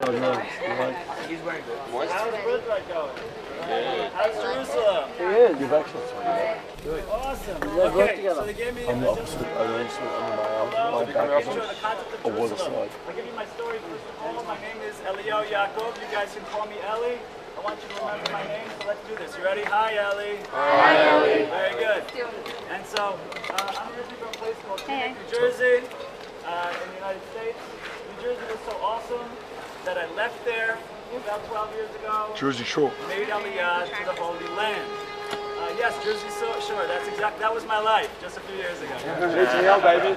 He's wearing good. How's the birthright going? Yeah. How's Jerusalem? He is. You've actually Good. Awesome. guys work Okay, together? so they gave me I'm the opposite. I don't I'll give you the concept of Jerusalem. I'll give you my story first of all. My name is Elio Yaakov. You guys can call me Ellie. I want you to remember my name, so let's do this. You ready? Hi, Ellie. Hi, Ellie. Very good. And so, I'm originally from a place called New Jersey, in the United States. New Jersey was so awesome that I left there about 12 years ago. Jersey Shore. Made Aliyah to the Holy Land. Yes, Jersey Shore. That was my life just a few years ago. JTL, baby.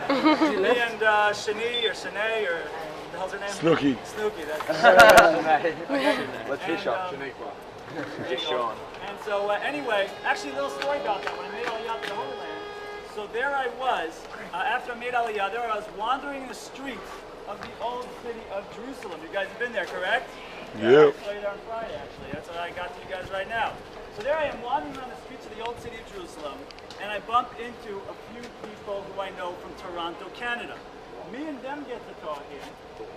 Me and Shani or Shanae or the hell's her name? Snooki. Snooki. That's Let's fish up. Just Sean. And so anyway, actually a little story about that. When I made Aliyah to the Holy Land, so there I was, after I made Aliyah, there I was wandering the streets of the old city of Jerusalem. You guys have been there, correct? Yep. I saw you there on Friday, actually. That's what I got to you guys right now. So there I am wandering around the streets of the old city of Jerusalem, and I bump into a few people who I know from Toronto, Canada. Me and them get to talking,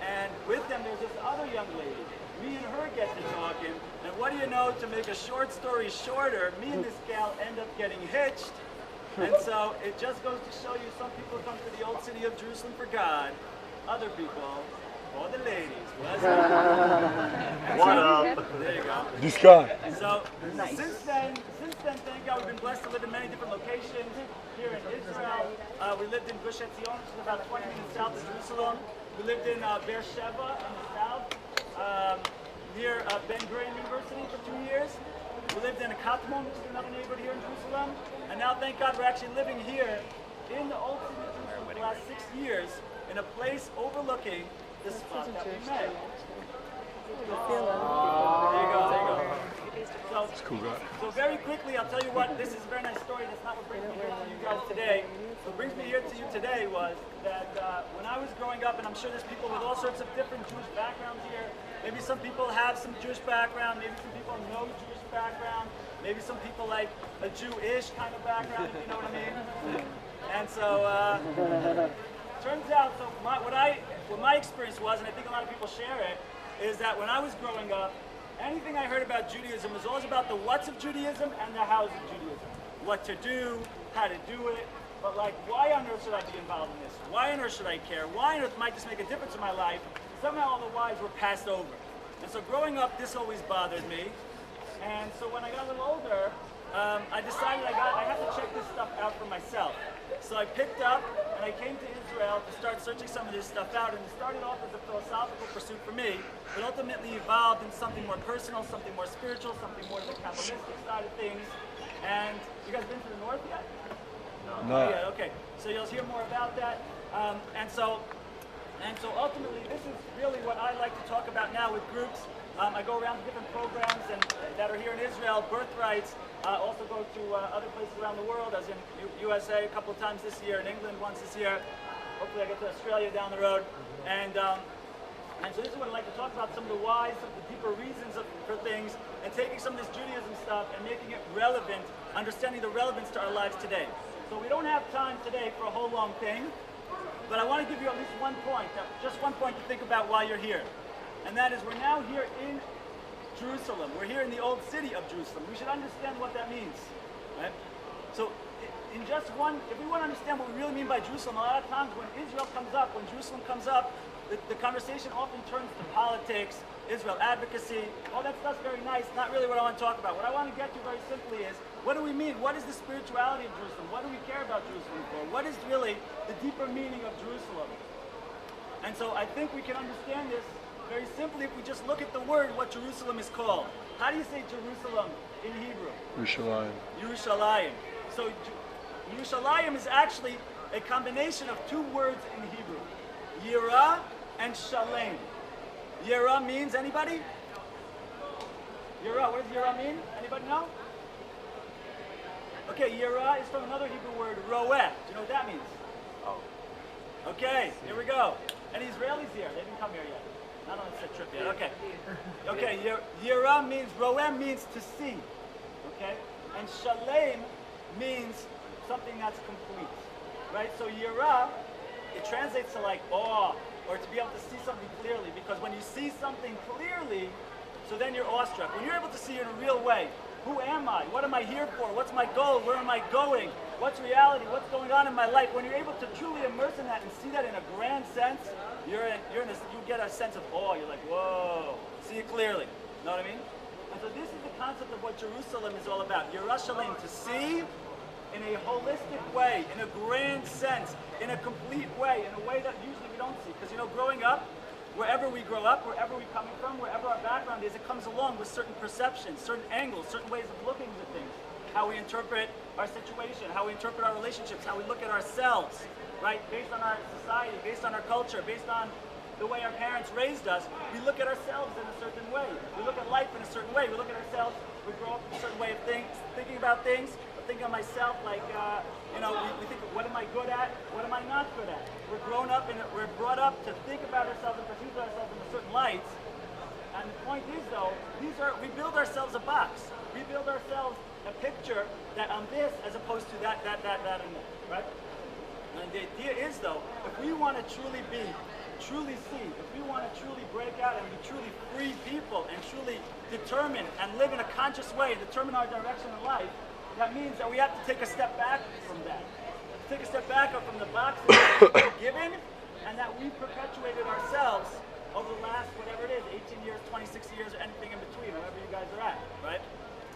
and with them there's this other young lady. Me and her get to talking, and what do you know, to make a short story shorter, me and this gal end up getting hitched. And so it just goes to show you, some people come to the old city of Jerusalem for God, other people for the ladies. What up? There you go. This guy. So since then, thank God, we've been blessed to live in many different locations here in Israel. We lived in Gush Etzion, which is about 20 minutes south of Jerusalem. We lived in Beersheba in the south, near Ben Gurion University for 2 years. We lived in Katmon, which is another neighborhood here in Jerusalem. And now, thank God, we're actually living here in the old city of Jerusalem for the last 6 years in a place overlooking the spot that we met. There you go. So very quickly, I'll tell you what, this is a very nice story. That's not what brings me here to you guys today. What brings me here to you today was that when I was growing up, and I'm sure there's people with all sorts of different Jewish backgrounds here. Maybe some people have some Jewish background. Maybe some people have no Jewish background. Maybe some people like a Jewish kind of background, if you know what I mean. And so, turns out, so what my experience was, and I think a lot of people share it, is that when I was growing up, anything I heard about Judaism was always about the what's of Judaism and the how's of Judaism. What to do, how to do it, but like, why on earth should I be involved in this? Why on earth should I care? Why on earth might this make a difference in my life? Somehow all the whys were passed over. And so growing up, this always bothered me. And so when I got a little older, I decided I had to check this stuff out for myself. So I picked up and I came to Israel to start searching some of this stuff out, and it started off as a philosophical pursuit for me, but ultimately evolved into something more personal, something more spiritual, something more to the Kabbalistic side of things. And you guys been to the north yet? No. Yeah, okay. So you'll hear more about that. And so ultimately, this is really what I like to talk about now with groups. I go around to different programs that are here in Israel, Birthrights. Also go to other places around the world, as in USA a couple of times this year, in England once this year. Hopefully I get to Australia down the road. And so this is what I like to talk about, some of the whys, some of the deeper reasons for things, and taking some of this Judaism stuff and making it relevant, understanding the relevance to our lives today. So we don't have time today for a whole long thing, but I want to give you at least one point, just one point to think about while you're here. And that is, we're now here in Jerusalem. We're here in the old city of Jerusalem. We should understand what that means, right? So in just one, if we want to understand what we really mean by Jerusalem, a lot of times when Israel comes up, when Jerusalem comes up, the conversation often turns to politics, Israel advocacy. All that stuff's very nice, not really what I want to talk about. What I want to get to very simply is, what do we mean? What is the spirituality of Jerusalem? What do we care about Jerusalem for? What is really the deeper meaning of Jerusalem? And so I think we can understand this very simply if we just look at the word, what Jerusalem is called. How do you say Jerusalem in Hebrew? Yerushalayim. Yerushalayim. So Yerushalayim is actually a combination of two words in Hebrew. Yirah and Shalem. Yirah means, anybody? Yirah, what does Yirah mean? Anybody know? Okay, Yirah is from another Hebrew word, roeh. Do you know what that means? Oh. Okay, here we go. Any Israelis here? They didn't come here yet. Not on a trip yet. Okay. Okay, Yirah means, roeh means to see. Okay? And Shalem means something that's complete. Right? So Yirah, it translates to like awe, or to be able to see something clearly. Because when you see something clearly, so then you're awestruck. When you're able to see it in a real way, who am I? What am I here for? What's my goal? Where am I going? What's reality? What's going on in my life? When you're able to truly immerse in that and see that in a grand sense, you get a sense of awe. You're like, whoa, see it clearly. Know what I mean? And so this is the concept of what Jerusalem is all about. Yerushalayim, to see in a holistic way, in a grand sense, in a complete way, in a way that usually we don't see. Because, you know, growing up, wherever we grow up, wherever we're coming from, wherever our background is, it comes along with certain perceptions, certain angles, certain ways of looking at things. How we interpret our situation, how we interpret our relationships, how we look at ourselves, right? Based on our society, based on our culture, based on the way our parents raised us, we look at ourselves in a certain way. We look at life in a certain way. We look at ourselves, we grow up in a certain way of thinking about things. I think of myself like, you know, we think, what am I good at? What am I not good at? We're grown up and we're brought up to think about ourselves and perceive ourselves in certain lights. And the point is, though, we build ourselves a box. We build ourselves a picture that I'm this as opposed to that, and that, right? And the idea is, though, if we want to truly see, if we want to truly break out and be truly free people and truly determine and live in a conscious way, determine our direction in life, that means that we have to take a step back from that. Take a step back from the box that we've been given and that we perpetuated ourselves over the last, whatever it is, 18 years, 26 years, or anything in between, wherever you guys are at, right?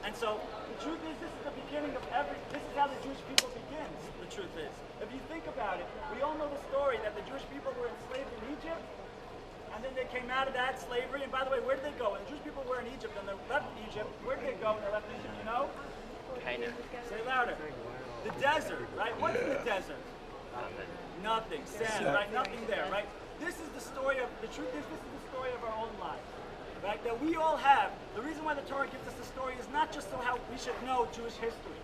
And so the truth is, this is the beginning of this is how the Jewish people begins, the truth is. If you think about it, we all know the story that the Jewish people were enslaved in Egypt, and then they came out of that slavery, and by the way, where did they go? When the Jewish people were in Egypt and they left Egypt, where did they go when they left Egypt, you know? Canaan. Say louder. The desert, right? What's in the desert? Nothing. Sand, right? Nothing there, right? This is the story of, the truth is, this is the story of our own lives, right? That we all have. The reason why the Torah gives us the story is not just so how we should know Jewish history.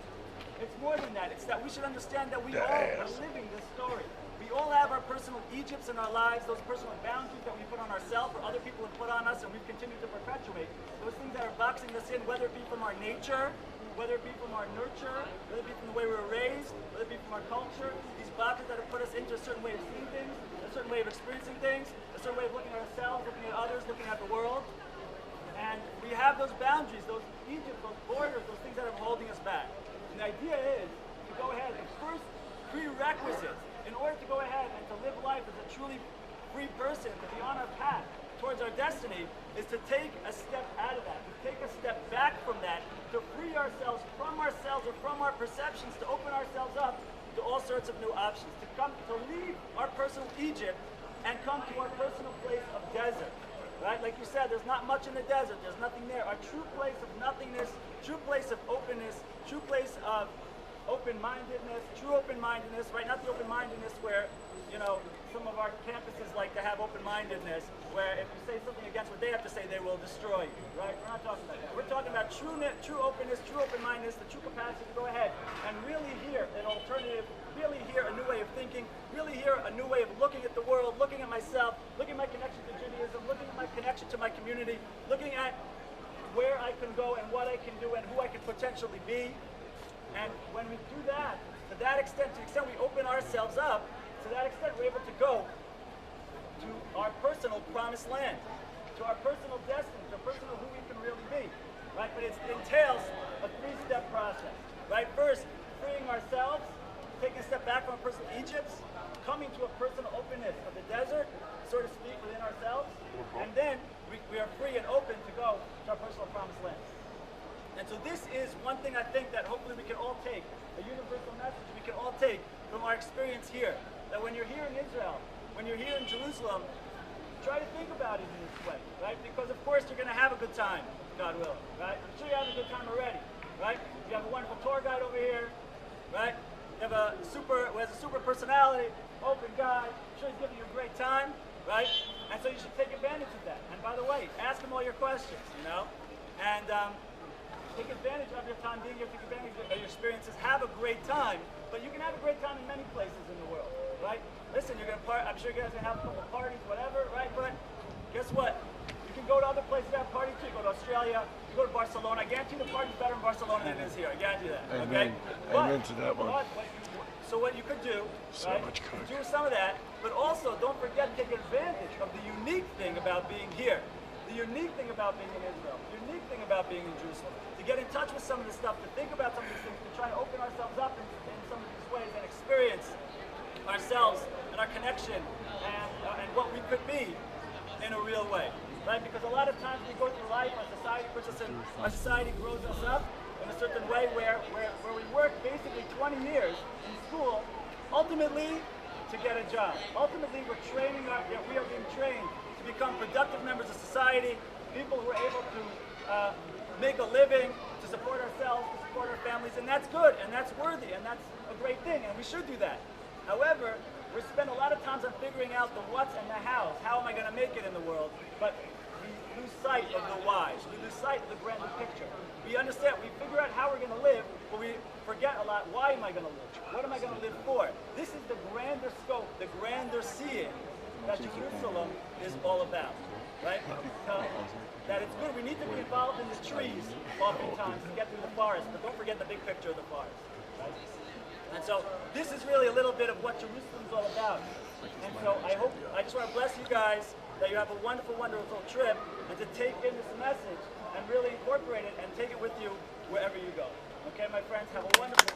It's more than that. It's that we should understand that we all are living this story. We all have our personal Egypts in our lives, those personal boundaries that we put on ourselves or other people have put on us and we've continued to perpetuate. Those things that are boxing us in, whether it be from our nature, whether it be from our nurture, whether it be from the way we were raised, whether it be from our culture, these boxes that have put us into a certain way of seeing things, a certain way of experiencing things, a certain way of looking at ourselves, looking at others, looking at the world. And we have those boundaries, those Egypt, those borders, those things that are holding us back. And the idea is to go ahead, the first prerequisite in order to go ahead and to live life as a truly free person, to be on our path towards our destiny, is to take a step out of that, to take a step back from that, to free ourselves or from our perceptions, to open ourselves up to all sorts of new options, to leave our personal Egypt and come to our personal place of desert. Right? Like you said, there's not much in the desert. There's nothing there. Our true place of nothingness, true place of openness, true place of open-mindedness, true open-mindedness, right? Not the open-mindedness where, you know, some of our campuses like to have open-mindedness, where if you say something against what they have to say, they will destroy you, right? We're not talking about that. We're talking about true openness, true open-mindedness, the true capacity to go ahead and really hear an alternative, really hear a new way of thinking, really hear a new way of looking at the world, looking at myself, looking at my connection to Judaism, looking at my connection to my community, looking at where I can go and what I can do and who I can potentially be. And when we do that, to the extent we open ourselves up, to that extent we're able to go to our personal promised land, to our personal destiny, to personal who we can really be, right? But it entails a three-step process, right? First, freeing ourselves, taking a step back from our personal Egypts, coming to a personal openness of the desert, so to speak, within ourselves, and then we are free and open to go to our personal promised land. And so this is one thing I think that hopefully we can all take, a universal message we can all take from our experience here. That when you're here in Israel, when you're here in Jerusalem, try to think about it in this way, right? Because of course you're going to have a good time, God willing, right? I'm sure you're having a good time already, right? You have a wonderful tour guide over here, right? You have who has a super personality, open guy, I'm sure he's giving you a great time, right? And so you should take advantage of that. And by the way, ask him all your questions, you know? And take advantage of your time being here, take advantage of your experiences, have a great time, but you can have a great time in many places in the world, right? Listen, you're gonna I'm sure you guys are gonna have a couple of parties, whatever, right? But guess what? You can go to other places that have parties too. You go to Australia, you go to Barcelona. I guarantee the party's better in Barcelona than it is here. I guarantee that. Okay? Amen to that one. So what you could do, right, is do some of that, but also don't forget to take advantage of the unique thing about being here. The unique thing about being in Israel, the unique thing about being in Jerusalem, to get in touch with some of this stuff, to think about some of these things, to try to open ourselves up in some of these ways and experience ourselves and our connection and what we could be in a real way, right? Because a lot of times we go through life, our society puts us in, our society grows us up in a certain way where we work basically 20 years in school, ultimately to get a job. Ultimately, we are being trained to become productive members of society, people who are able to make a living, to support ourselves, to support our families, and that's good, and that's worthy, and that's a great thing, and we should do that. However, we spend a lot of times on figuring out the what's and the hows. How am I going to make it in the world? But we lose sight of the whys. We lose sight of the grander picture. We understand, we figure out how we're going to live, but we forget a lot, why am I going to live? What am I going to live for? This is the grander scope, the grander seeing that Jerusalem is all about, right? That it's good. We need to be involved in the trees oftentimes to get through the forest, but don't forget the big picture of the forest, right? And so this is really a little bit of what Jerusalem's all about. And so I just want to bless you guys that you have a wonderful, wonderful trip, and to take in this message and really incorporate it and take it with you wherever you go. Okay, my friends, have a wonderful